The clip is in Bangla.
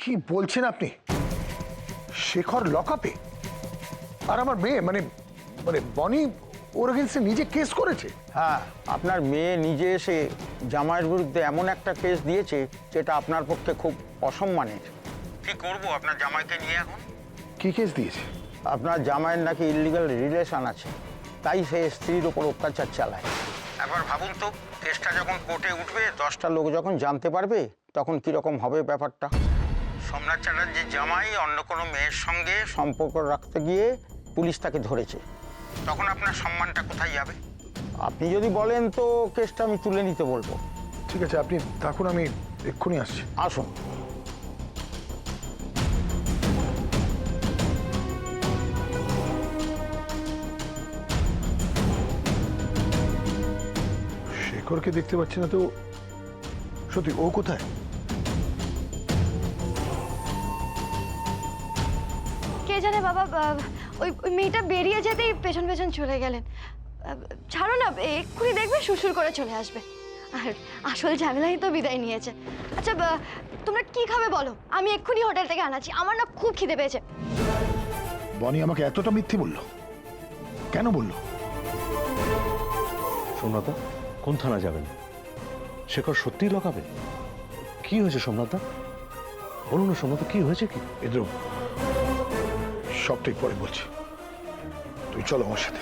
কি বলছেন আপনি? শেখর লকআপে আর আমার মেয়ে মানে মানে বনি ওর এগেন্সটে নিজে কেস করেছে? হ্যাঁ, আপনার মেয়ে নিজে এসে জামাইয়ের বিরুদ্ধে এমন একটা কেস দিয়েছে যেটা আপনার পক্ষে খুব অসম্মানের। কি করব আপনার জামাইকে নিয়ে এখন? কি কেস দিয়েছে? আপনার জামাইয়ের নাকি ইলিগাল রিলেশন আছে, তাই সে স্ত্রীর ওপর অত্যাচার চালায়। একবার ভাবুন তো, কেসটা যখন কোর্টে উঠবে, 10টা লোক যখন জানতে পারবে, তখন কীরকম হবে ব্যাপারটা। সোমনাথ চ্যাটার্জির জামাই অন্য কোনো মেয়ের সঙ্গে সম্পর্ক রাখতে গিয়ে পুলিশ তাকে ধরেছে, তখন আপনার সম্মানটা কোথায় যাবে? আপনি যদি বলেন তো কেসটা আমি তুলে নিতে বলবো। ঠিক আছে, আপনি থাকুন, আমি এক্ষুনি আসছি। আসুন। শেখরকে দেখতে পাচ্ছি না তো, সত্যি ও কোথায়? কে জানে বাবা, ওই ওই মেয়েটা বেরিয়ে যেতেই পেছন পেছন চলে গেলেন। ছাড়ো না, এক্ষুনি দেখবে সুসুর করে চলে আসবে। আর আসল ঝামেলাই তো বিদায় নিয়েছে। আচ্ছা, তোমরা কি খাবে বলো, আমি এক্ষুনি হোটেল থেকে আনাচ্ছি। আমার না খুব খিদে পেয়েছে। বনি আমাকে এতটা মিথ্যে বললো কেন? বললো সোমনাথদা কোন থানা যাবেন? শেখর সত্যিই লকাবে? কি হয়েছে সোমনাথদা? বলুন না সোমনাথদা, কি হয়েছে? কি ইন্দ্র, সবটাই পরে বলছি, তুই চলো আমার সাথে।